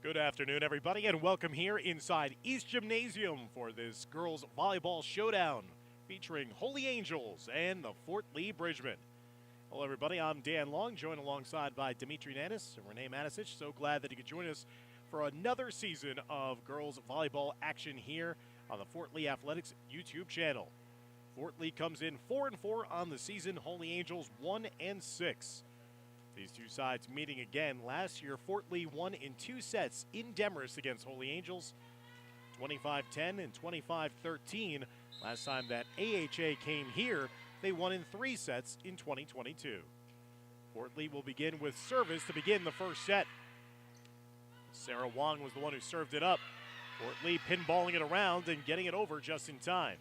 Good afternoon, everybody, and welcome here inside East Gymnasium for this girls volleyball showdown featuring Holy Angels and the Fort Lee Bridgemen. Hello, everybody. I'm Dan Long, joined alongside by Dimitri Nanis and Renee Matisich. So glad that you could join us for another season of girls volleyball action here on the Fort Lee Athletics YouTube channel. Fort Lee comes in 4-4 on the season. Holy Angels 1-6. These two sides meeting again. Last year, Fort Lee won in 2 sets in Demarest against Holy Angels, 25-10 and 25-13. Last time that AHA came here, they won in 3 sets in 2022. Fort Lee will begin with service to begin the first set. Sarah Wong was the one who served it up. Fort Lee pinballing it around and getting it over just in time.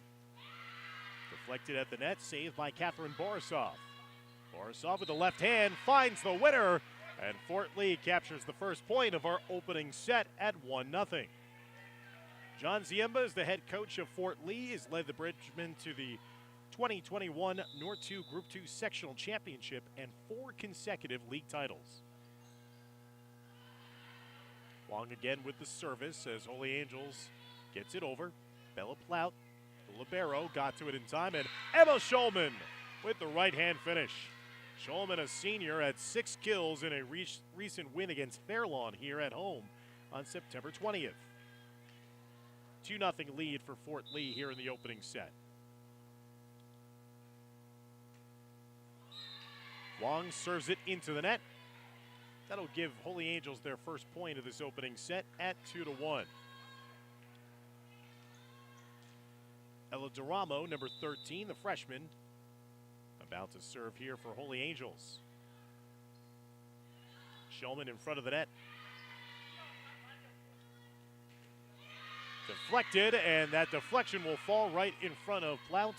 Deflected at the net, saved by Catherine Borisov. Borisov with the left hand finds the winner, and Fort Lee captures the first point of our opening set at 1-0. John Ziemba is the head coach of Fort Lee. Has led the Bridgemen to the 2021 North 2 Group 2 Sectional Championship and 4 consecutive league titles. Wong again with the service as Holy Angels gets it over. Bella Plout, the libero, got to it in time, and Emma Schulman with the right-hand finish. Schulman, a senior, had 6 kills in a recent win against Fairlawn here at home on September 20th. 2-0 lead for Fort Lee here in the opening set. Wong serves it into the net. That'll give Holy Angels their first point of this opening set at 2-1. Ella Duramo, number 13, the freshman, about to serve here for Holy Angels. Schulman in front of the net. Deflected, and that deflection will fall right in front of Plout.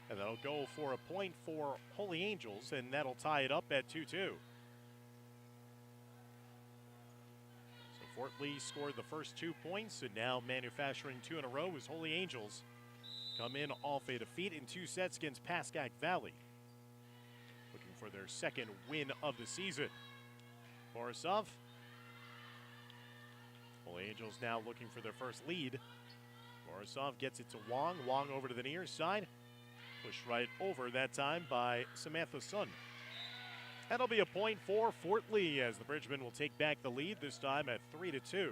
And that'll go for a point for Holy Angels, and that'll tie it up at 2-2. So Fort Lee scored the first 2 points, and now manufacturing 2 in a row as Holy Angels come in off a defeat in 2 sets against Pascack Valley, looking for their second win of the season. Borisov. Holy Angels now looking for their first lead. Borisov gets it to Wong. Wong over to the near side. Pushed right over that time by Samantha Sun. That'll be a point for Fort Lee as the Bridgemen will take back the lead, this time at 3-2.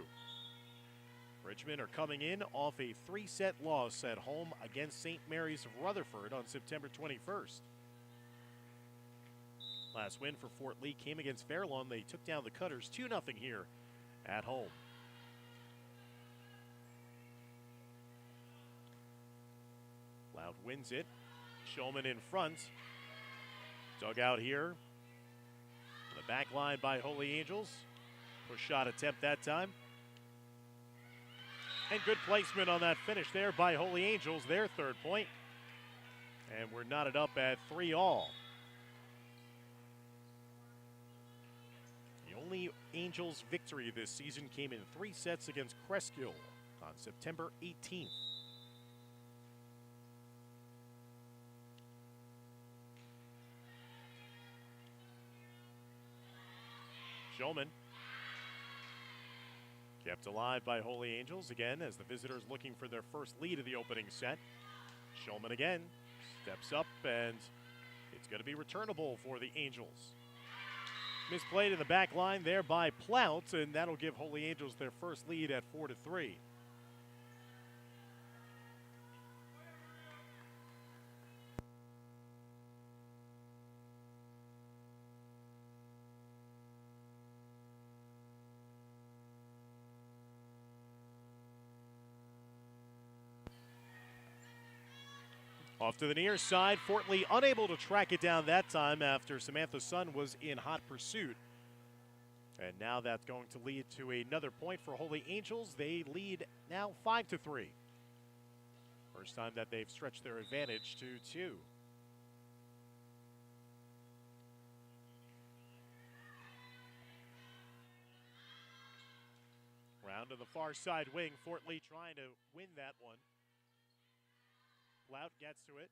Bridgemen are coming in off a 3-set loss at home against St. Mary's of Rutherford on September 21st. Last win for Fort Lee came against Fairlawn. They took down the Cutters 2-0 here at home. Loud wins it. Schulman in front. Dug out here. The back line by Holy Angels. Push shot attempt that time. And good placement on that finish there by Holy Angels, their third point. And we're knotted up at 3-all. The only Angels victory this season came in 3 sets against Cresskill on September 18th. Schulman kept alive by Holy Angels again as the visitors looking for their first lead of the opening set. Schulman again steps up, and it's going to be returnable for the Angels. Misplayed in the back line there by Plout, and that'll give Holy Angels their first lead at 4-3. Off to the near side, Fort Lee unable to track it down that time after Samantha Sun was in hot pursuit. And now that's going to lead to another point for Holy Angels. They lead now 5-3. First time that they've stretched their advantage to 2. Round to the far side wing. Fort Lee trying to win that one. Plout gets to it.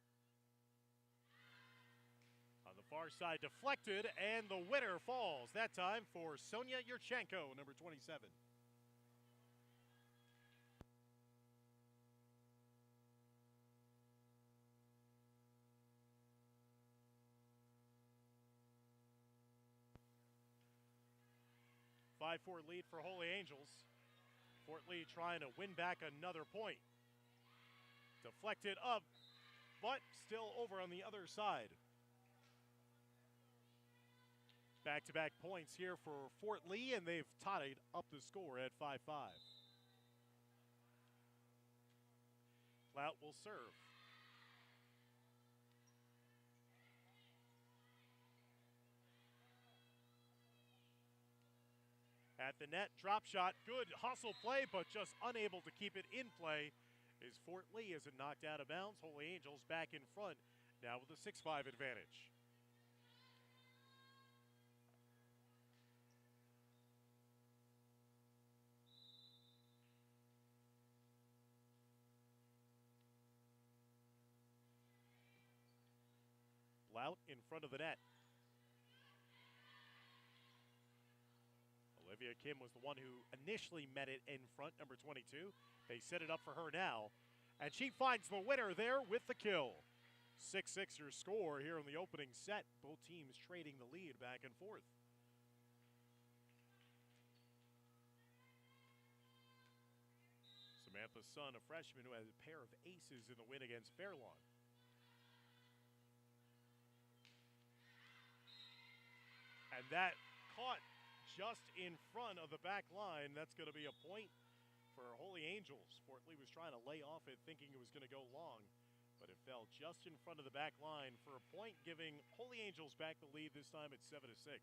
On the far side, deflected, and the winner falls. That time for Sonia Yurchenko, number 27. 5-4 lead for Holy Angels. Fort Lee trying to win back another point. Deflected up, but still over on the other side. Back-to-back points here for Fort Lee, and they've tied up the score at 5-5. Clout will serve. At the net, drop shot, good hustle play, but just unable to keep it in play is Fort Lee as it knocked out of bounds. Holy Angels back in front, now with a 6-5 advantage. Blount in front of the net. Olivia Kim was the one who initially met it in front, number 22. They set it up for her now, and she finds the winner there with the kill. 6-6 your score here in the opening set. Both teams trading the lead back and forth. Samantha Sun, a freshman who has a pair of aces in the win against Fairlawn. And that caught just in front of the back line. That's going to be a point for Holy Angels. Fort Lee was trying to lay off it, thinking it was going to go long, but it fell just in front of the back line for a point, giving Holy Angels back the lead. This time it's 7-6.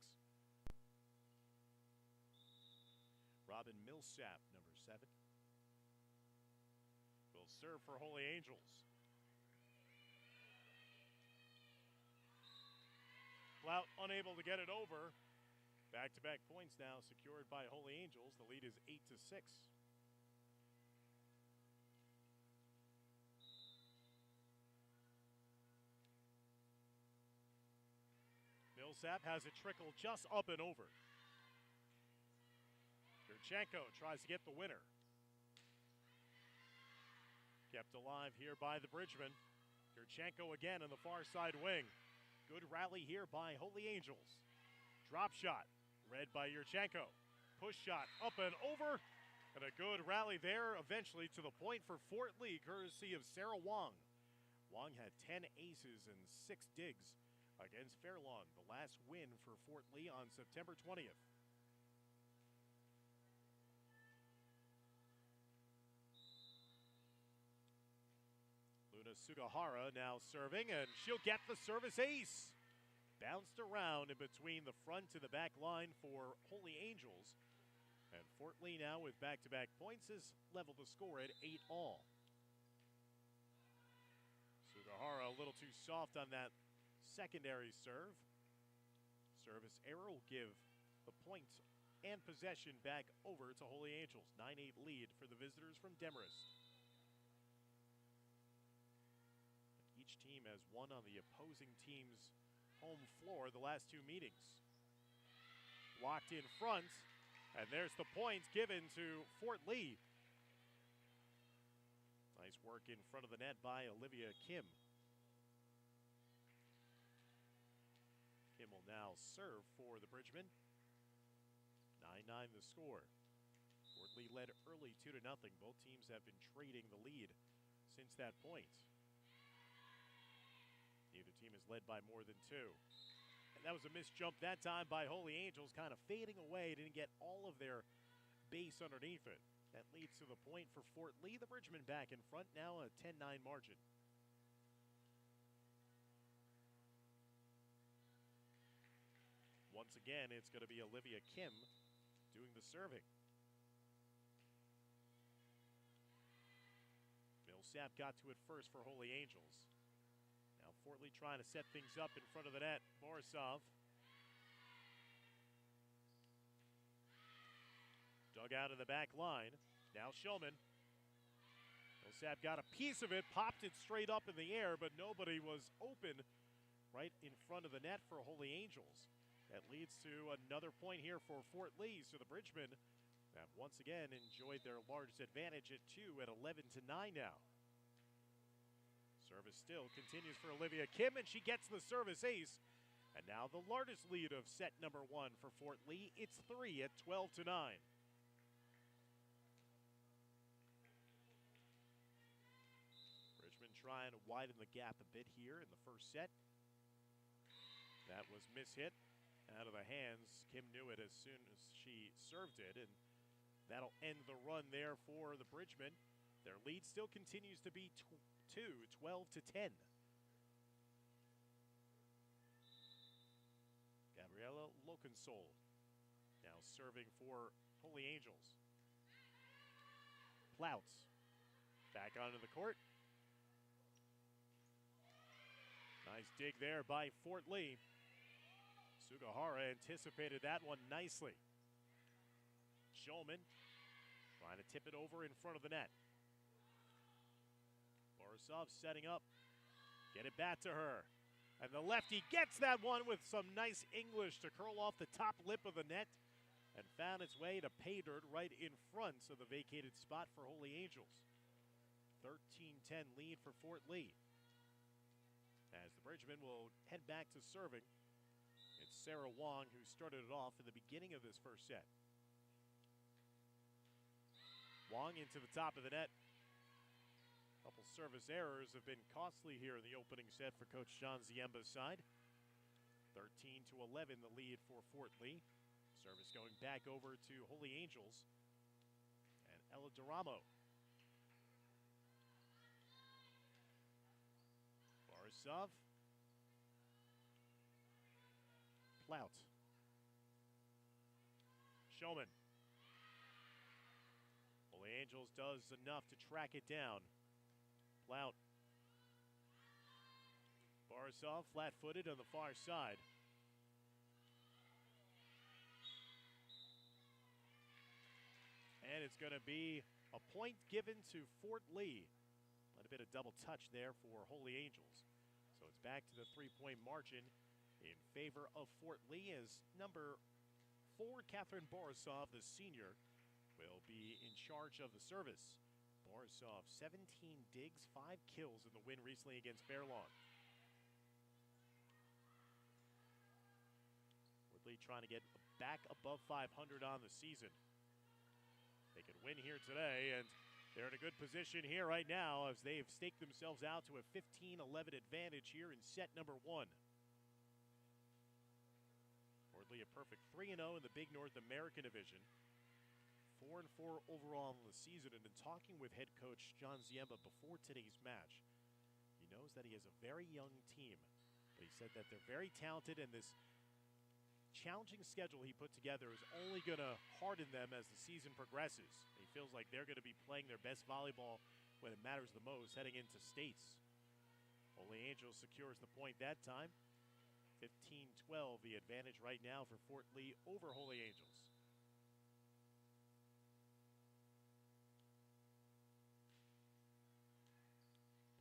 Robin Millsap, number 7, will serve for Holy Angels. Blount unable to get it over. Back-to-back points now secured by Holy Angels. The lead is 8-6. Millsap has it trickle just up and over. Yurchenko tries to get the winner. Kept alive here by the Bridgeman. Yurchenko again on the far side wing. Good rally here by Holy Angels. Drop shot, read by Yurchenko. Push shot up and over, and a good rally there eventually to the point for Fort Lee, courtesy of Sarah Wong. Wong had 10 aces and 6 digs against Fairlawn, the last win for Fort Lee on September 20th. Luna Sugahara now serving, and she'll get the service ace. Bounced around in between the front and the back line for Holy Angels. And Fort Lee now with back-to-back points has leveled the score at 8-all. Sugahara a little too soft on that secondary serve. Service error will give the points and possession back over to Holy Angels. 9-8 lead for the visitors from Demarest. Each team has won on the opposing team's home floor the last 2 meetings. Blocked in front, and there's the points given to Fort Lee. Nice work in front of the net by Olivia Kim. Kim will now serve for the Bridgemen. 9-9 the score. Fort Lee led early 2-0. Both teams have been trading the lead since that point. Neither team is led by more than 2. And that was a missed jump that time by Holy Angels, kind of fading away. Didn't get all of their base underneath it. That leads to the point for Fort Lee. The Bridgemen back in front, now a 10-9 margin. Once again, it's going to be Olivia Kim doing the serving. Millsap got to it first for Holy Angels. Now Fort Lee trying to set things up in front of the net. Borisov. Dug out of the back line. Now Shulman. Millsap got a piece of it, popped it straight up in the air, but nobody was open right in front of the net for Holy Angels. That leads to another point here for Fort Lee. So the Bridgemen have once again enjoyed their largest advantage at 2 at 11-9 now. Service still continues for Olivia Kim, and she gets the service ace. And now the largest lead of set number 1 for Fort Lee. It's 3 at 12-9. Bridgman trying to widen the gap a bit here in the first set. That was mishit out of the hands. Kim knew it as soon as she served it, and that'll end the run there for the Bridgmen. Their lead still continues to be 12-10. Gabriella Lokensol now serving for Holy Angels. Plouts back onto the court. Nice dig there by Fort Lee. Sugahara anticipated that one nicely. Shulman trying to tip it over in front of the net. Borisov setting up. Get it back to her. And the lefty gets that one with some nice English to curl off the top lip of the net and found its way to pay dirt right in front of the vacated spot for Holy Angels. 13-10 lead for Fort Lee. As the Bridgmen will head back to serving, it's Sarah Wong who started it off in the beginning of this first set. Wong into the top of the net. A couple service errors have been costly here in the opening set for Coach John Ziemba's side. 13-11 the lead for Fort Lee. Service going back over to Holy Angels and Ella Duramo. Borisov. Plout. Shulman. Holy Angels does enough to track it down. Plout. Borisov flat-footed on the far side. And it's going to be a point given to Fort Lee. A little bit of double touch there for Holy Angels. So it's back to the three-point margin in favor of Fort Lee as number 4, Catherine Borisov, the senior, will be in charge of the service. Borisov, 17 digs, 5 kills in the win recently against Fairlawn. Fort Lee trying to get back above 500 on the season. They could win here today, and they're in a good position here right now as they've staked themselves out to a 15-11 advantage here in set number 1. Fort Lee a perfect 3-0 in the Big North American Division. 4-4 overall in the season, and in talking with head coach John Ziemba before today's match, he knows that he has a very young team, but he said that they're very talented, and this challenging schedule he put together is only going to harden them as the season progresses. He feels like they're going to be playing their best volleyball when it matters the most heading into states. Holy Angels secures the point that time. 15-12 the advantage right now for Fort Lee over Holy Angels.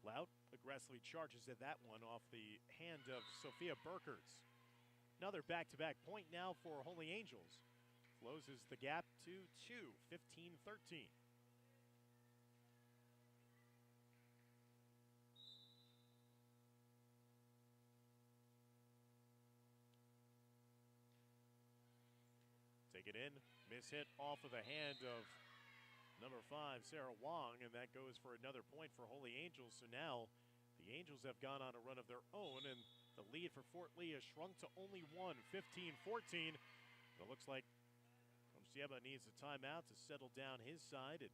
Plout aggressively charges at that one off the hand of Sophia Burkhardt. Another back-to-back point now for Holy Angels. Closes the gap to 2, 15-13. Take it in, miss-hit off of the hand of number 5, Sarah Wong, and that goes for another point for Holy Angels. So now the Angels have gone on a run of their own, and the lead for Fort Lee has shrunk to only 1, 15-14. It looks like Ziemba needs a timeout to settle down his side and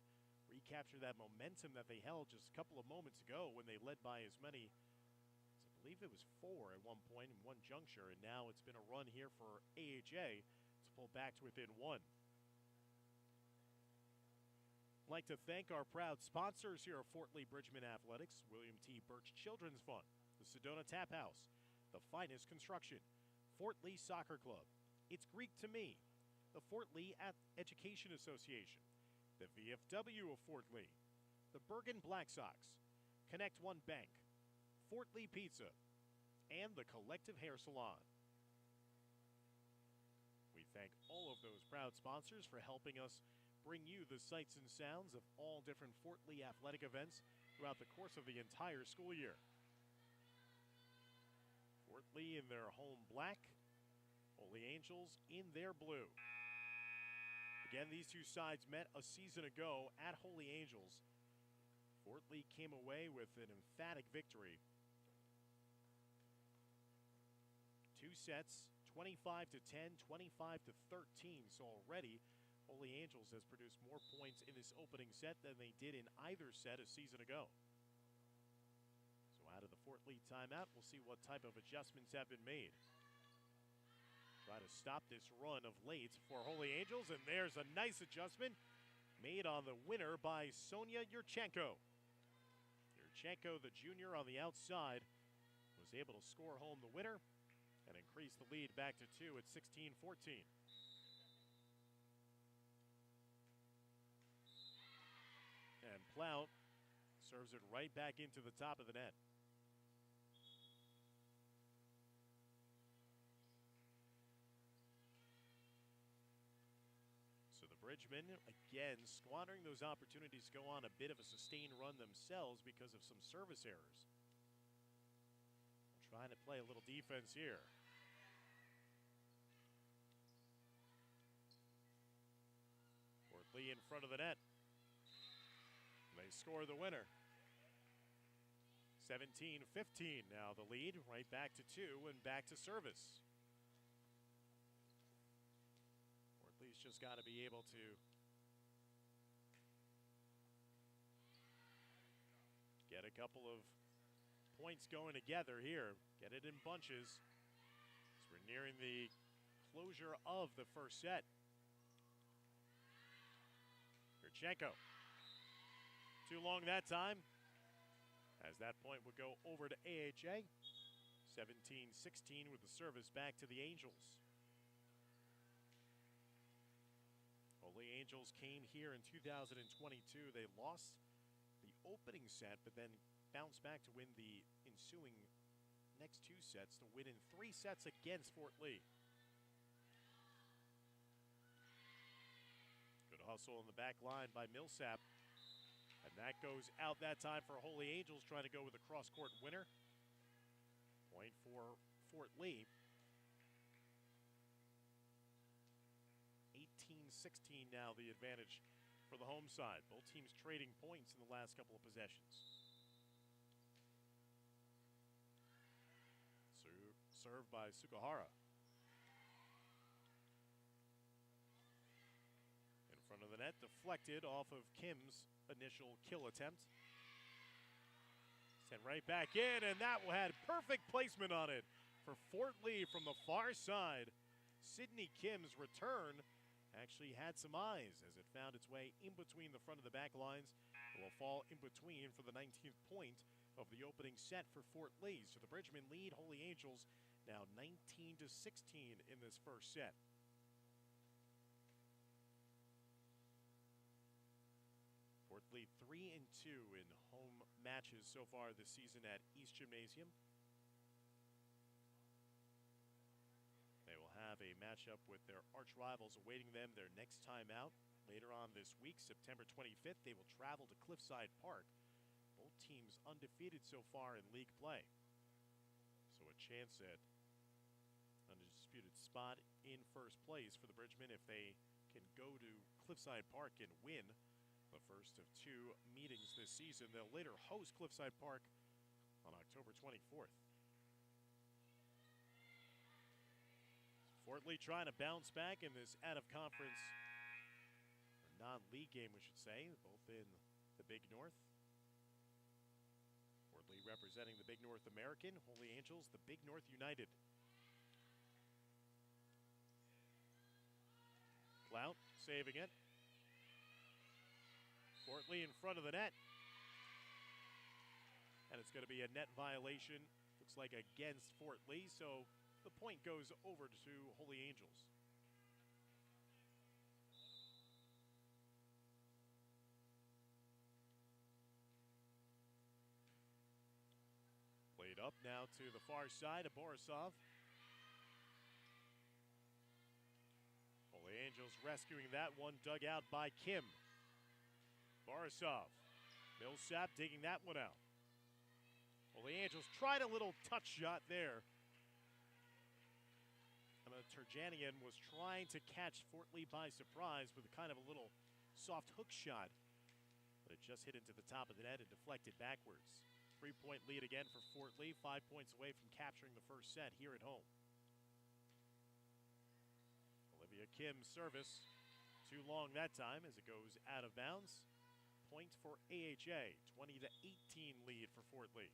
recapture that momentum that they held just a couple of moments ago when they led by as many, I believe it was 4 at one point in one juncture, and now it's been a run here for AHA to pull back to within 1. I'd like to thank our proud sponsors here of Fort Lee Bridgman Athletics: William T. Birch Children's Fund, the Sedona Tap House, The Finest Construction, Fort Lee Soccer Club, It's Greek to Me, the Fort Lee Education Association, the VFW of Fort Lee, the Bergen Black Sox, Connect One Bank, Fort Lee Pizza, and the Collective Hair Salon. We thank all of those proud sponsors for helping us bring you the sights and sounds of all different Fort Lee athletic events throughout the course of the entire school year. Fort Lee in their home black, Holy Angels in their blue. Again, these two sides met a season ago at Holy Angels. Fort Lee came away with an emphatic victory. 2 sets, 25-10, 25-13. So already, Holy Angels has produced more points in this opening set than they did in either set a season ago. So out of the Fort Lee timeout, we'll see what type of adjustments have been made. Try to stop this run of late for Holy Angels, and there's a nice adjustment made on the winner by Sonia Yurchenko. Yurchenko, the junior on the outside, was able to score home the winner and increase the lead back to 2 at 16-14. And Plout serves it right back into the top of the net. So the Bridgemen, again, squandering those opportunities to go on a bit of a sustained run themselves because of some service errors. Trying to play a little defense here. Fort Lee in front of the net. They score the winner. 17-15 now the lead, right back to 2 and back to service. Lee's just got to be able to get a couple of points going together here. Get it in bunches as we're nearing the closure of the first set. Yurchenko. Too long that time, as that point would go over to AHA. 17-16 with the service back to the Angels. Holy Angels came here in 2022. They lost the opening set, but then bounced back to win the ensuing next 2 sets to win in 3 sets against Fort Lee. Good hustle in the back line by Millsap. And that goes out that time for Holy Angels, trying to go with a cross-court winner. Point for Fort Lee. 18-16 now the advantage for the home side. Both teams trading points in the last couple of possessions. Served by Sukahara. In front of the net, deflected off of Kim's initial kill attempt. Sent right back in, and that had perfect placement on it for Fort Lee from the far side. Sydney Kim's return actually had some eyes as it found its way in between the front of the back lines. It will fall in between for the 19th point of the opening set for Fort Lee. So the Bridgemen lead Holy Angels now 19-16 in this first set. Fort Lee 3-2 in home matches so far this season at East Gymnasium. They will have a matchup with their arch rivals awaiting them their next time out. Later on this week, September 25th, they will travel to Cliffside Park. Both teams undefeated so far in league play. So a chance at an undisputed spot in first place for the Bridgemen if they can go to Cliffside Park and win the first of 2 meetings this season. They'll later host Cliffside Park on October 24th. Fort Lee trying to bounce back in this out-of-conference, or non-league game, we should say, both in the Big North. Fort Lee representing the Big North American, Holy Angels, the Big North United. Clout saving it. Fort Lee in front of the net. And it's going to be a net violation, looks like against Fort Lee, so the point goes over to Holy Angels. Played up now to the far side of Borisov. Holy Angels rescuing that one, dug out by Kim. Borisov. Millsap digging that one out. Holy Angels tried a little touch shot there, Turjanian was trying to catch Fort Lee by surprise with a kind of a little soft hook shot, but it just hit into the top of the net and deflected backwards. 3-point lead again for Fort Lee, 5 points away from capturing the first set here at home. Olivia Kim's service, too long that time as it goes out of bounds. Point for AHA, 20-18 lead for Fort Lee.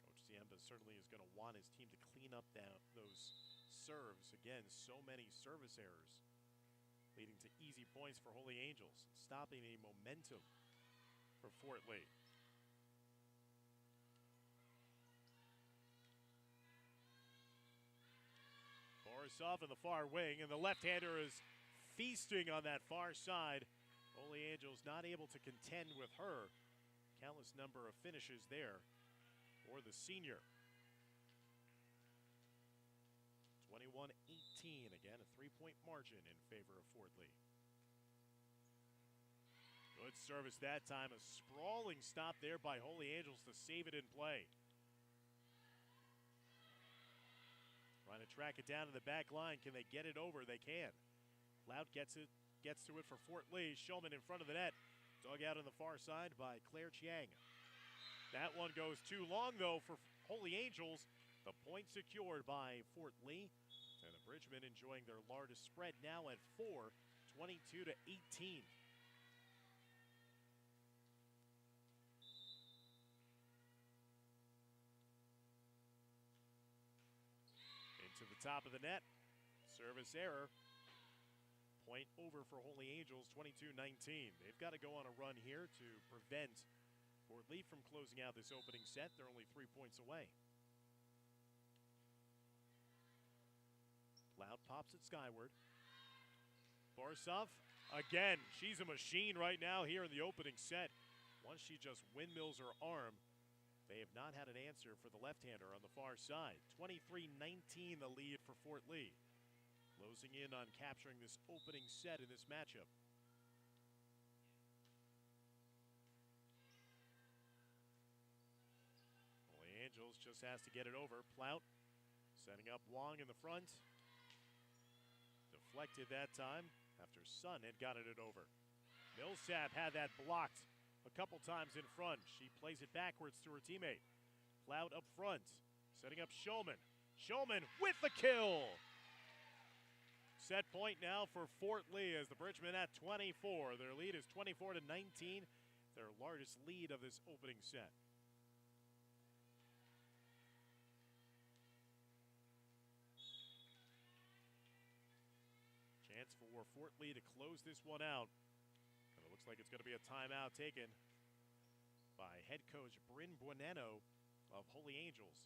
Coach Ziemba certainly is going to want his team to clean up those serves. Again, so many service errors leading to easy points for Holy Angels, stopping the momentum for Fort Lee. Borisov in the far wing, and the left-hander is feasting on that far side. Holy Angels not able to contend with her. Countless number of finishes there for the senior. 21-18, again, a 3-point margin in favor of Fort Lee. Good service that time, a sprawling stop there by Holy Angels to save it in play. Trying to track it down to the back line. Can they get it over? They can. Loud gets to it for Fort Lee. Shulman in front of the net. Dug out on the far side by Claire Chiang. That one goes too long, though, for Holy Angels. The point secured by Fort Lee. And the Bridgemen enjoying their largest spread now at 4, 22-18. Into the top of the net. Service error. Point over for Holy Angels, 22-19. They've got to go on a run here to prevent Fort Lee from closing out this opening set. They're only 3 points away. Loud pops it skyward. Borisov, again, she's a machine right now here in the opening set. Once she just windmills her arm, they have not had an answer for the left-hander on the far side. 23-19 the lead for Fort Lee. Closing in on capturing this opening set in this matchup. Holy Angels just has to get it over. Plout setting up Wong in the front. Deflected that time after Sun had gotten it over. Millsap had that blocked a couple times in front. She plays it backwards to her teammate. Plout up front, setting up Shulman. Shulman with the kill. Set point now for Fort Lee as the Bridgemen at 24. Their lead is 24-19, their largest lead of this opening set. Chance for Fort Lee to close this one out. And it looks like it's going to be a timeout taken by head coach Bryn Buenano of Holy Angels,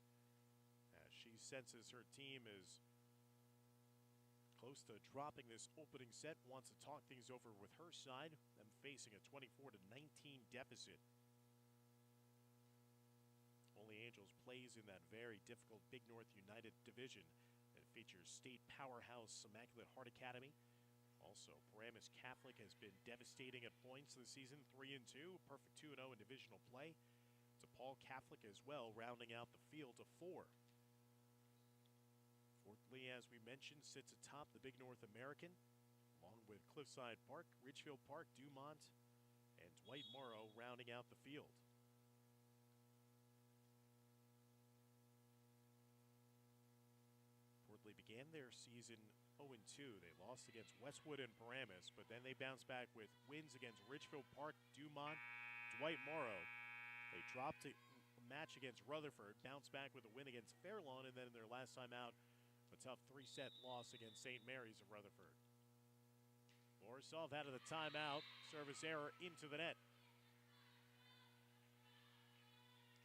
as she senses her team is close to dropping this opening set, wants to talk things over with her side, them facing a 24-19 deficit. Holy Angels plays in that very difficult Big North United division that features state powerhouse Immaculate Heart Academy. Also, Paramus Catholic has been devastating at points this season, 3-2, perfect 2-0 in divisional play. DePaul Catholic as well, rounding out the field to 4. Fort Lee, as we mentioned, sits atop the Big North American, along with Cliffside Park, Ridgefield Park, Dumont, and Dwight Morrow rounding out the field. Fort Lee began their season 0-2. They lost against Westwood and Paramus, but then they bounced back with wins against Ridgefield Park, Dumont, Dwight Morrow. They dropped a match against Rutherford, bounced back with a win against Fairlawn, and then in their last time out, a tough 3-set loss against St. Mary's of Rutherford. Borisov out of the timeout. Service error into the net.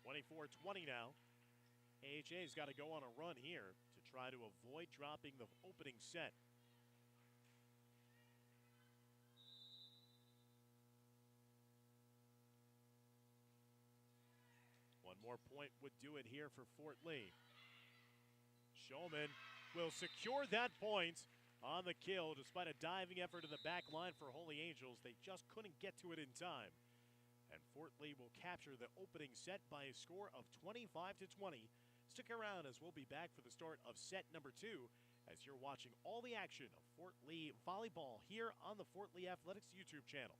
24-20 now. AHA's got to go on a run here to try to avoid dropping the opening set. One more point would do it here for Fort Lee. Shulman will secure that point on the kill despite a diving effort in the back line for Holy Angels. They just couldn't get to it in time and Fort Lee will capture the opening set by a score of 25-20. Stick around as we'll be back for the start of set number 2 as you're watching all the action of Fort Lee volleyball here on the Fort Lee Athletics YouTube channel.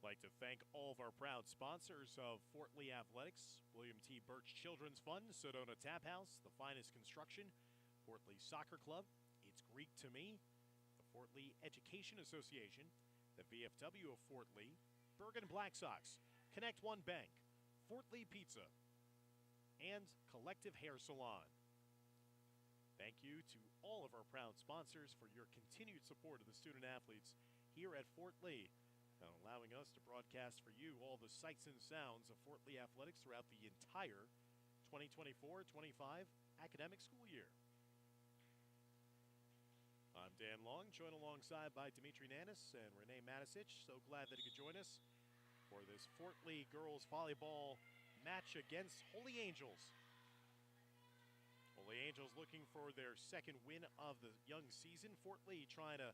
I'd like to thank all of our proud sponsors of Fort Lee Athletics: William T. Birch Children's Fund, Sedona Tap House, The Finest Construction, Fort Lee Soccer Club, It's Greek to Me, the Fort Lee Education Association, the VFW of Fort Lee, Bergen Black Sox, Connect One Bank, Fort Lee Pizza, and Collective Hair Salon. Thank you to all of our proud sponsors for your continued support of the student athletes here at Fort Lee, and allowing us to broadcast for you all the sights and sounds of Fort Lee athletics throughout the entire 2024-25 academic school year. I'm Dan Long, joined alongside by Dimitri Nanis and Renee Matisich. So glad that he could join us for this Fort Lee girls volleyball match against Holy Angels. Holy Angels looking for their second win of the young season. Fort Lee trying to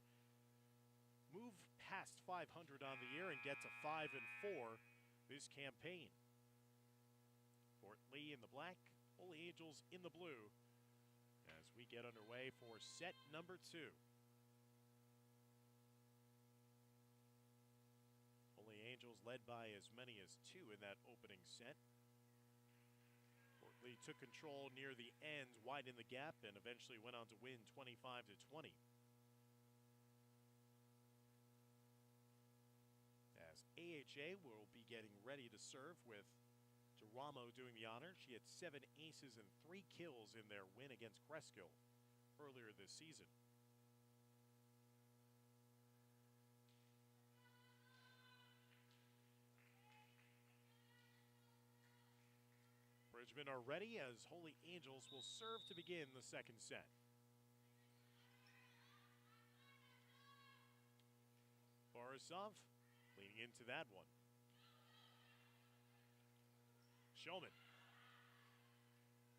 move past 500 on the year and get to 5-4 this campaign. Fort Lee in the black, Holy Angels in the blue, as we get underway for set number 2. Holy Angels led by as many as 2 in that opening set. Fort Lee took control near the end, widened the gap, and eventually went on to win 25-20. As AHA will be getting ready to serve, with Geramo doing the honor. She had 7 aces and 3 kills in their win against Cresskill earlier this season. Bridgmen are ready as Holy Angels will serve to begin the second set. Borisov leaning into that one. Showman.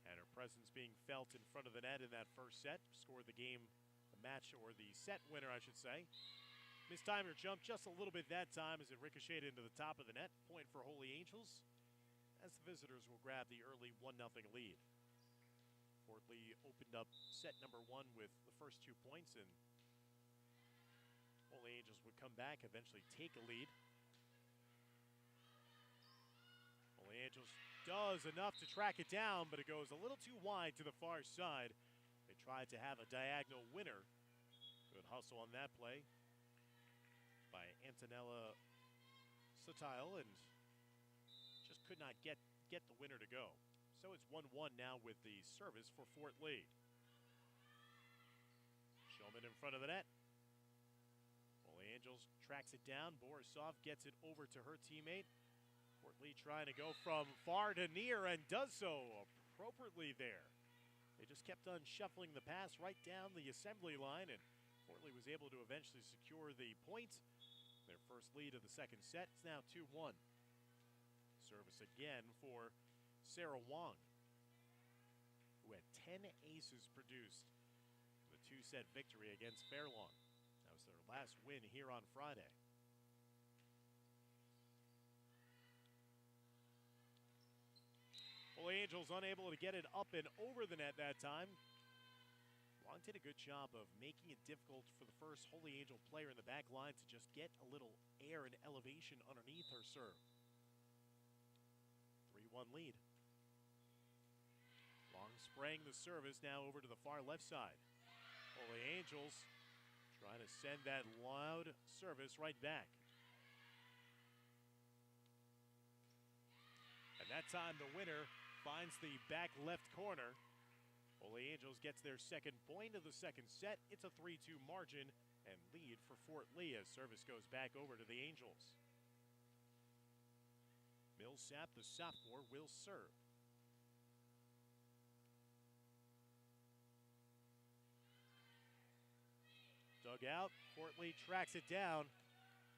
And her presence being felt in front of the net in that first set. Scored the game, the match, or the set winner, I should say. Mistimed her jump just a little bit that time as it ricocheted into the top of the net. Point for Holy Angels, as the visitors will grab the early 1-0 lead. Fort Lee opened up set number 1 with the first 2 points, and Holy Angels would come back, eventually take a lead. Holy Angels does enough to track it down, but it goes a little too wide to the far side. They tried to have a diagonal winner. Good hustle on that play by Antonella Sotile, and just could not get the winner to go. So it's 1-1 now with the service for Fort Lee. Shulman in front of the net. Holy Angels tracks it down. Borisov gets it over to her teammate. Fort Lee trying to go from far to near and does so appropriately there. They just kept on shuffling the pass right down the assembly line, and Fort Lee was able to eventually secure the point. Their first lead of the second set. It's now 2-1. Service again for Sarah Wong, who had 10 aces produced for the two-set victory against Fairlawn. That was their last win here on Friday. Holy Angels unable to get it up and over the net that time. Wong did a good job of making it difficult for the first Holy Angel player in the back line to just get a little air and elevation underneath her serve. 3-1 lead. Wong spraying the service now over to the far left side. Holy Angels trying to send that loud service right back. And that time the winner finds the back left corner. Holy Angels gets their second point of the second set. It's a 3-2 margin and lead for Fort Lee as service goes back over to the Angels. Millsap, the sophomore, will serve. Dug out. Fort Lee tracks it down.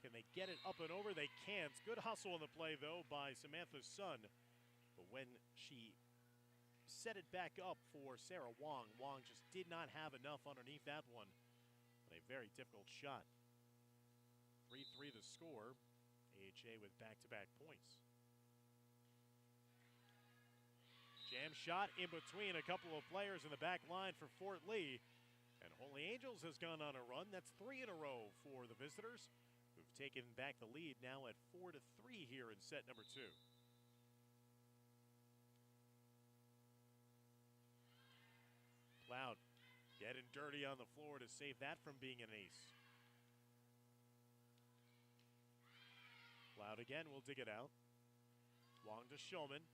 Can they get it up and over? They can't. Good hustle on the play, though, by Samantha Sun. But when she set it back up for Sarah Wong, Wong just did not have enough underneath that one. But a very difficult shot. 3-3 the score. AHA with back-to-back points. Jam shot in between a couple of players in the back line for Fort Lee. And Holy Angels has gone on a run. That's 3 in a row for the visitors, who've taken back the lead now at 4-3 here in set number 2. Cloud getting dirty on the floor to save that from being an ace. Cloud again will dig it out. Wong to Shulman.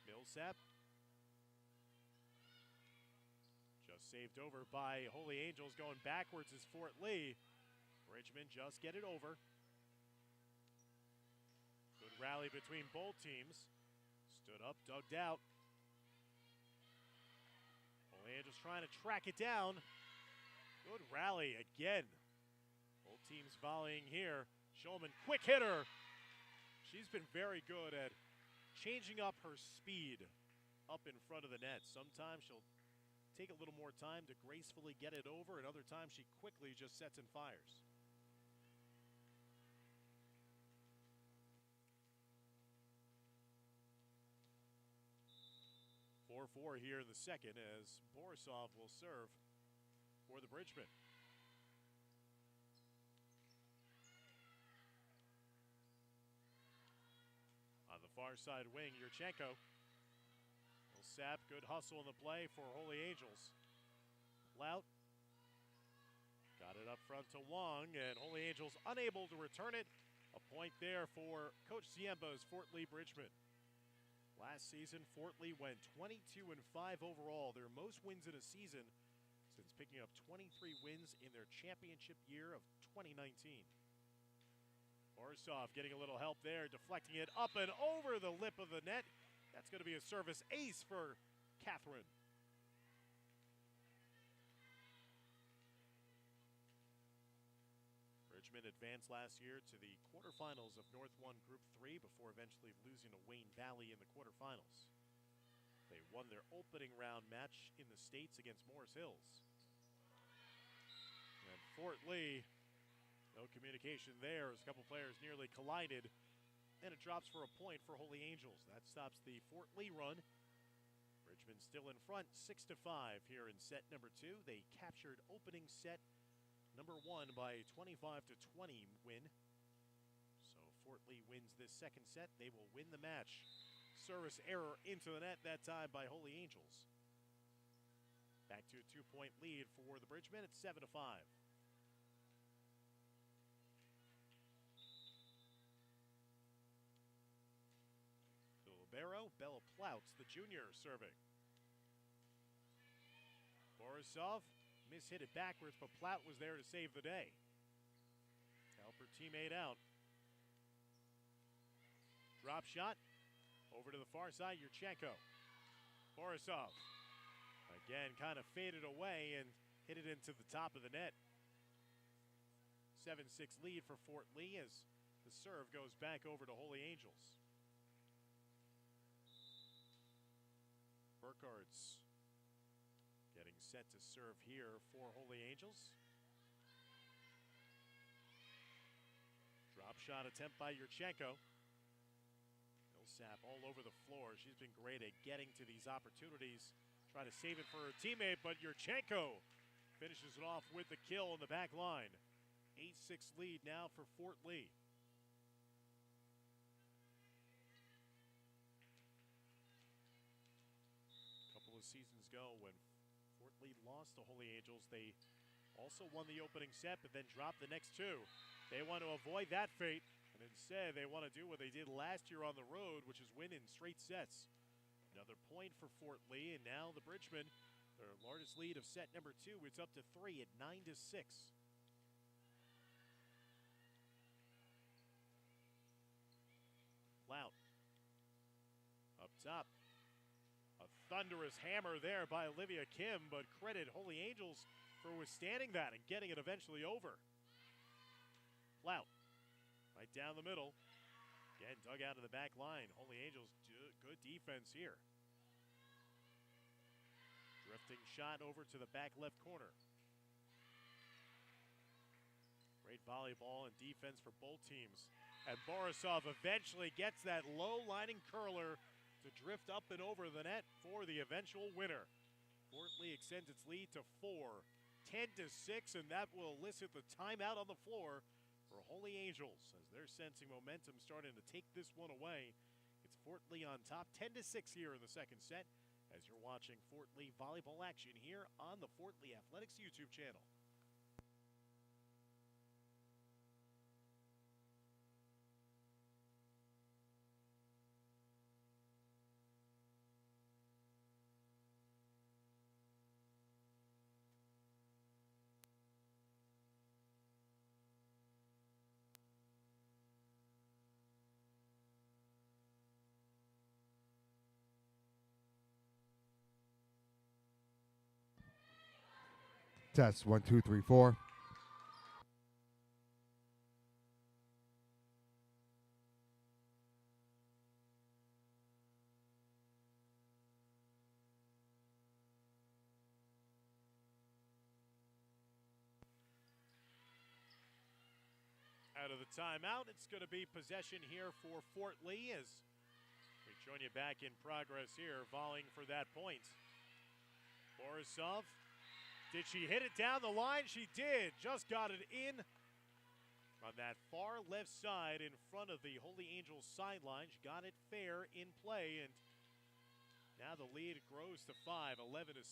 Millsap. Just saved over by Holy Angels. Going backwards is Fort Lee. Bridgman just get it over. Good rally between both teams. Stood up, dug out. Holy Angels trying to track it down. Good rally again. Both teams volleying here. Shulman, quick hitter. She's been very good at changing up her speed up in front of the net. Sometimes she'll take a little more time to gracefully get it over, and other times she quickly just sets and fires. (4-4) here in the second as Borisov will serve for the Bridgman. On the far side wing, Yurchenko. Sap, good hustle in the play for Holy Angels. Lout got it up front to Wong, and Holy Angels unable to return it. A point there for Coach Ziemba's Fort Lee Bridgman. Last season, Fort Lee went 22-5 overall, their most wins in a season since picking up 23 wins in their championship year of 2019. Borisov getting a little help there, deflecting it up and over the lip of the net. That's going to be a service ace for Catherine. Bridgman advanced last year to the quarterfinals of North 1 Group 3 before eventually losing to Wayne Valley in the quarterfinals. They won their opening round match in the States against Morris Hills. And Fort Lee, no communication there as a couple players nearly collided. And it drops for a point for Holy Angels. That stops the Fort Lee run. Bridgman still in front, 6-5 here in set number 2. They captured opening set number 1 by a 25-20 win. So Fort Lee wins this second set. They will win the match. Service error into the net that time by Holy Angels. Back to a 2-point lead for the Bridgman at 7-5. Ribeiro. Bella Plouts, the junior, serving. Borisov mishit it backwards, but Plout was there to save the day. Help her teammate out. Drop shot. Over to the far side, Yurchenko. Borisov. Again, kind of faded away and hit it into the top of the net. 7-6 lead for Fort Lee as the serve goes back over to Holy Angels. Burkhart's getting set to serve here for Holy Angels. Drop shot attempt by Yurchenko. Millsap all over the floor. She's been great at getting to these opportunities. Try to save it for her teammate, but Yurchenko finishes it off with the kill on the back line. 8-6 lead now for Fort Lee. A couple of seasons ago when Fort Lee lost to Holy Angels, they also won the opening set but then dropped the next two. They want to avoid that fate, and instead they want to do what they did last year on the road, which is win in straight sets. Another point for Fort Lee, and now the Bridgemen, their largest lead of set number 2, it's up to 3 at 9-6. Plout up top. A thunderous hammer there by Olivia Kim, but credit Holy Angels for withstanding that and getting it eventually over. Plout right down the middle. Again, dug out of the back line. Holy Angels, good defense here. Drifting shot over to the back left corner. Great volleyball and defense for both teams. And Borisov eventually gets that low-lining curler to drift up and over the net for the eventual winner. Fort Lee extends its lead to 4, 10-6, and that will elicit the timeout on the floor for Holy Angels as they're sensing momentum starting to take this one away. It's Fort Lee on top, 10-6 here in the second set as you're watching Fort Lee volleyball action here on the Fort Lee Athletics YouTube channel. Test 1, 2, 3, 4. Out of the timeout, it's going to be possession here for Fort Lee as we join you back in progress here, volleying for that point. Borisov. Did she hit it down the line? She did. Just got it in on that far left side in front of the Holy Angels sideline. She got it fair in play, and now the lead grows to 5, 11-6.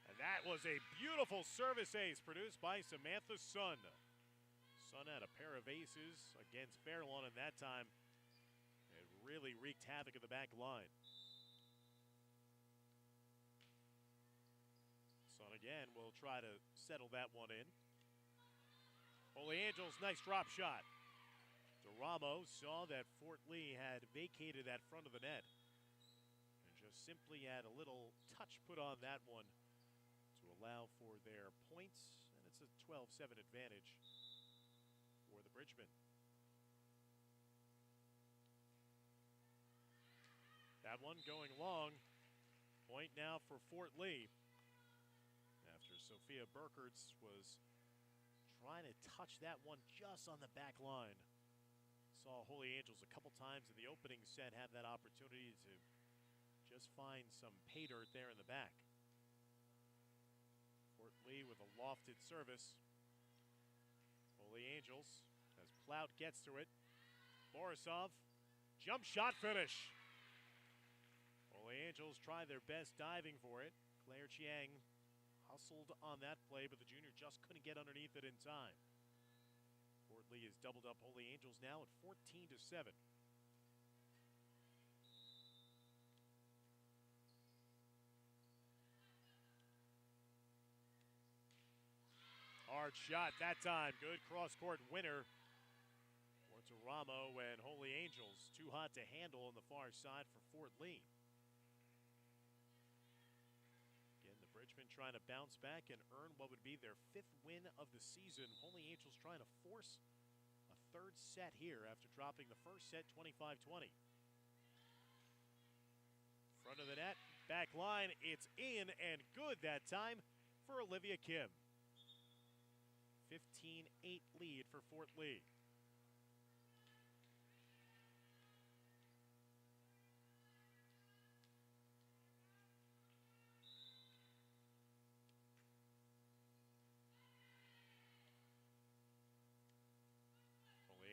And that was a beautiful service ace produced by Samantha Sun. Sun had a pair of aces against Fairlawn, and that time it really wreaked havoc in the back line. Sun again will try to settle that one in. Holy Angels, nice drop shot. DeRamo saw that Fort Lee had vacated that front of the net and just simply had a little touch put on that one to allow for their points, and it's a 12-7 advantage for the Bridgemen. That one going long. Point now for Fort Lee. After Sophia Burkhartz was trying to touch that one just on the back line. Saw Holy Angels a couple times in the opening set have that opportunity to just find some pay dirt there in the back. Fort Lee with a lofted service. Holy Angels, as Plout gets to it. Borisov, jump shot finish. Holy Angels try their best diving for it. Claire Chiang hustled on that play, but the junior just couldn't get underneath it in time. Fort Lee has doubled up Holy Angels now at 14-7. Hard shot that time. Good cross-court winner. Ramo and Holy Angels too hot to handle on the far side for Fort Lee. Again, the Bridgemen trying to bounce back and earn what would be their 5th win of the season. Holy Angels trying to force a 3rd set here after dropping the first set 25-20. Front of the net, back line, it's in and good that time for Olivia Kim. 15-8 lead for Fort Lee.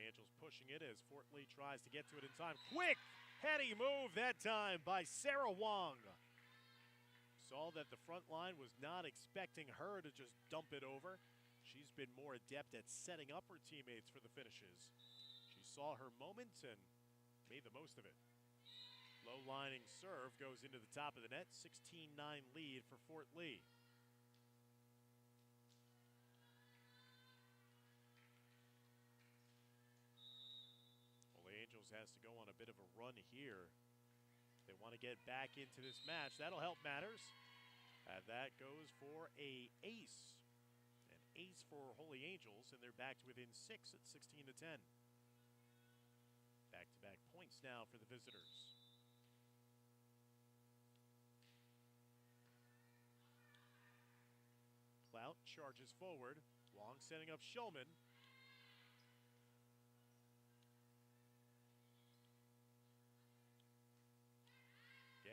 Angels pushing it as Fort Lee tries to get to it in time. Quick, heady move that time by Sarah Wong. Saw that the front line was not expecting her to just dump it over. She's been more adept at setting up her teammates for the finishes. She saw her moment and made the most of it. Low lining serve goes into the top of the net. 16-9 lead for Fort Lee. Angels has to go on a bit of a run here. They want to get back into this match. That'll help matters. And that goes for an ace. An ace for Holy Angels, and they're back to within 6 at 16-10. Back-to-back points now for the visitors. Clout charges forward. Wong setting up Shulman.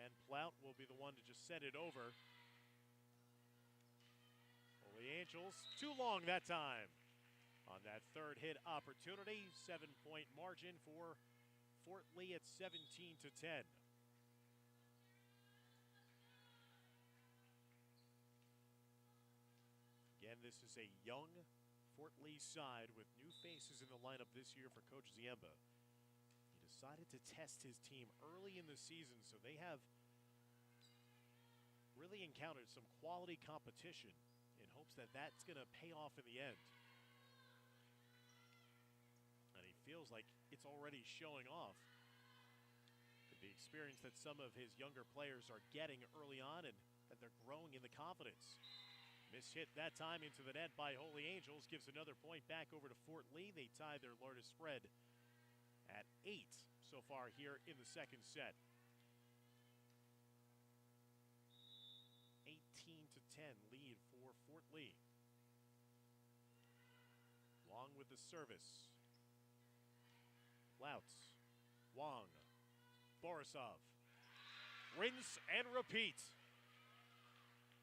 And Plout will be the one to just set it over. Holy Angels, too long that time. On that 3rd hit opportunity, 7-point margin for Fort Lee at 17-10. Again, this is a young Fort Lee side with new faces in the lineup this year for Coach Ziemba. Decided to test his team early in the season, so they have really encountered some quality competition in hopes that that's going to pay off in the end. And he feels like it's already showing off with the experience that some of his younger players are getting early on and that they're growing in the confidence. Mishit that time into the net by Holy Angels gives another point back over to Fort Lee. They tie their largest spread at 8 so far here in the 2nd set. 18-10 lead for Fort Lee. Wong with the service. Louts. Wong. Borisov. Rinse and repeat.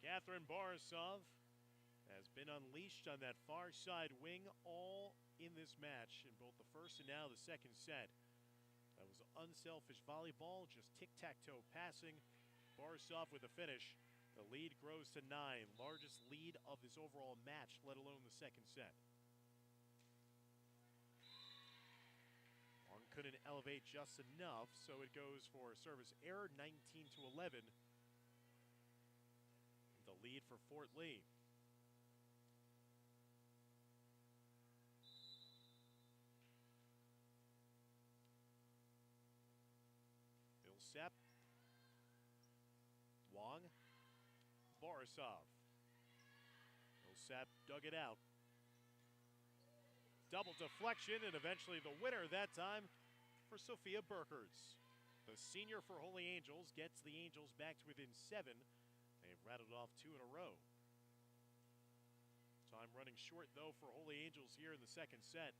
Catherine Borisov has been unleashed on that far side wing all in this match in both the first and now the 2nd set. That was unselfish volleyball, just tic-tac-toe passing. Borisov with a finish. The lead grows to 9, largest lead of this overall match, let alone the 2nd set. Wong couldn't elevate just enough, so it goes for a service error, 19-11. The lead for Fort Lee. Millsap. Wong. Borisov. Millsap dug it out. Double deflection, and eventually the winner that time for Sophia Burkhardt. The senior for Holy Angels gets the Angels back to within 7. They've rattled off 2 in a row. Time running short, though, for Holy Angels here in the 2nd set.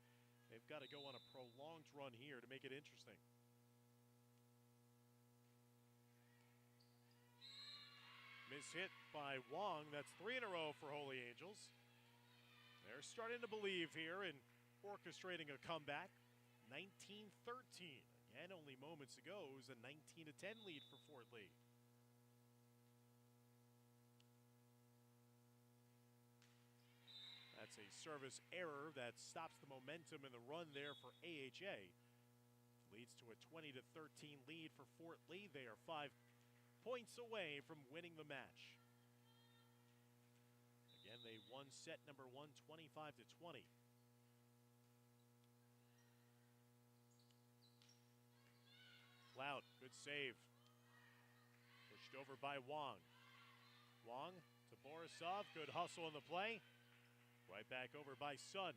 They've got to go on a prolonged run here to make it interesting. Mishit by Wong. That's 3 in a row for Holy Angels. They're starting to believe here and orchestrating a comeback. 19-13. Again, only moments ago, it was a 19-10 lead for Fort Lee. That It's a service error that stops the momentum in the run there for AHA. Leads to a 20-13 lead for Fort Lee. They are 5 points away from winning the match. Again, they won set number 1, 25-20. Cloud, good save. Pushed over by Wong. Wong to Borisov, good hustle in the play. Right back over by Sun.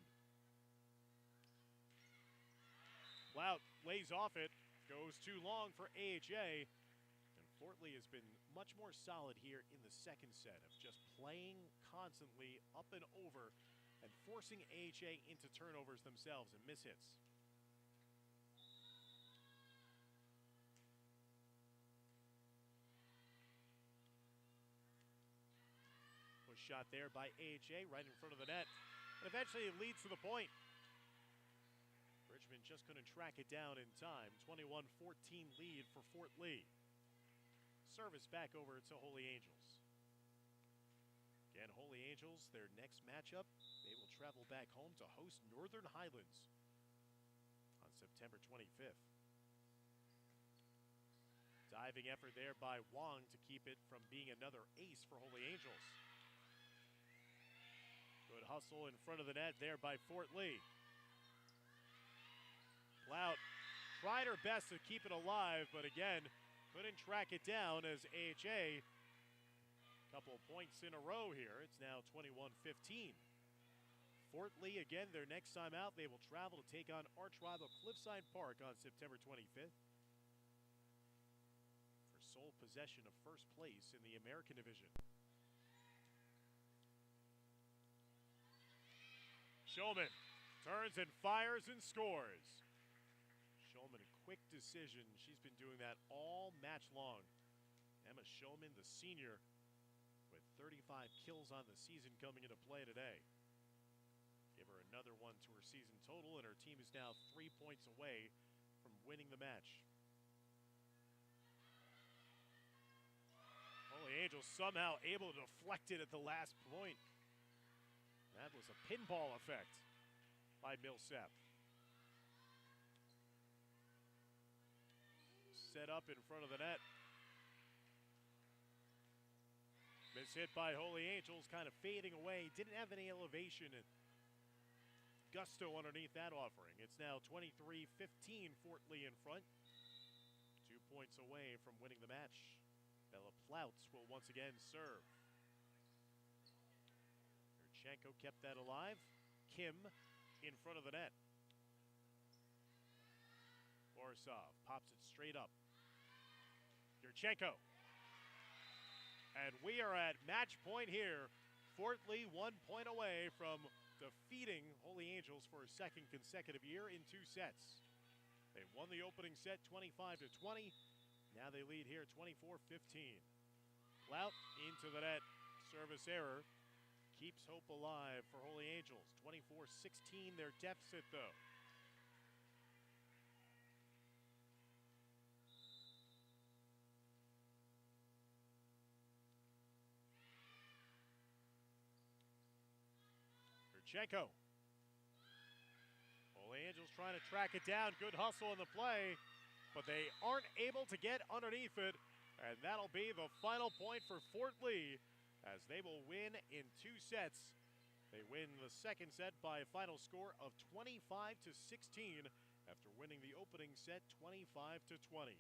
Cloud lays off it, goes too long for AHA. And Fort Lee has been much more solid here in the second set of just playing constantly up and over and forcing AHA into turnovers themselves and mishits. Push shot there by AHA right in front of the net. And eventually it leads to the point. Bridgman just couldn't track it down in time. 21-14 lead for Fort Lee. Service back over to Holy Angels. Again, Holy Angels, their next matchup, they will travel back home to host Northern Highlands on September 25th. Diving effort there by Wong to keep it from being another ace for Holy Angels. Good hustle in front of the net there by Fort Lee. Cloud tried her best to keep it alive, but again, couldn't track it down as AHA, a couple of points in a row here. It's now 21-15. Fort Lee, again, their next time out, they will travel to take on arch rival Cliffside Park on September 25th for sole possession of first place in the American Division. Shulman turns and fires and scores. Shulman, a quick decision. She's been doing that all match long. Emma Shulman, the senior, with 35 kills on the season coming into play today. Give her another one to her season total, and her team is now 3 points away from winning the match. Holy Angels somehow able to deflect it at the last point. That was a pinball effect by Millsap. Set up in front of the net. Miss hit by Holy Angels, kind of fading away. Didn't have any elevation and gusto underneath that offering. It's now 23-15, Fort Lee in front. 2 points away from winning the match. Bella Plouts will once again serve. Yurchenko kept that alive. Kim in front of the net. Borisov pops it straight up. Yurchenko. And we are at match point here. Fort Lee 1 point away from defeating Holy Angels for a second consecutive year in 2 sets. They won the opening set 25-20. Now they lead here 24-15. Clout into the net. Service error. Keeps hope alive for Holy Angels. 24-16 their deficit though. Yurchenko. Holy Angels trying to track it down. Good hustle in the play, but they aren't able to get underneath it. And that'll be the final point for Fort Lee as they will win in 2 sets. They win the second set by a final score of 25-16 after winning the opening set 25-20.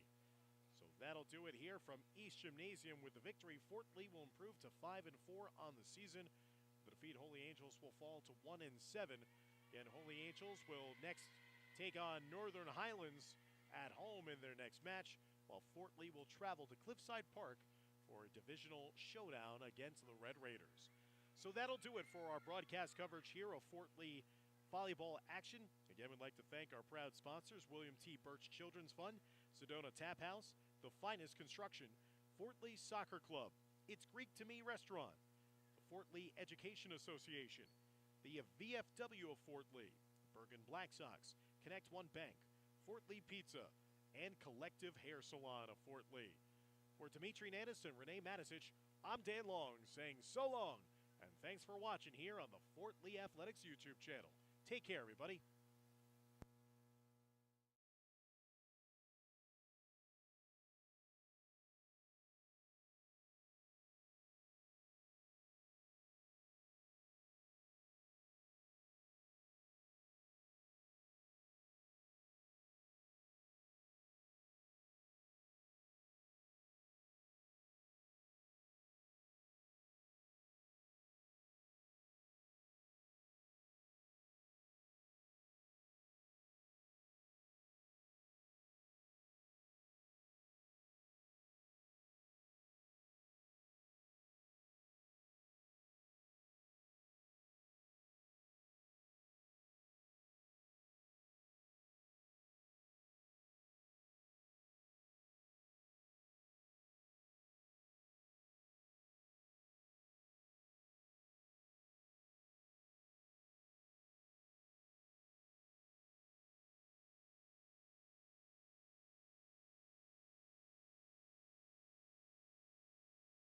So that'll do it here from East Gymnasium. With the victory, Fort Lee will improve to 5-4 on the season. The defeat, Holy Angels will fall to 1-7. Again, Holy Angels will next take on Northern Highlands at home in their next match, while Fort Lee will travel to Cliffside Park for a divisional showdown against the Red Raiders. So that'll do it for our broadcast coverage here of Fort Lee volleyball action. Again, we'd like to thank our proud sponsors, William T. Birch Children's Fund, Sedona Tap House, The Finest Construction, Fort Lee Soccer Club, It's Greek to Me Restaurant, the Fort Lee Education Association, the VFW of Fort Lee, Bergen Black Sox, Connect One Bank, Fort Lee Pizza, and Collective Hair Salon of Fort Lee. For Dimitri Nanis and Renee Matisich, I'm Dan Long saying so long and thank Thanks for watching here on the Fort Lee Athletics YouTube channel. Take care, everybody.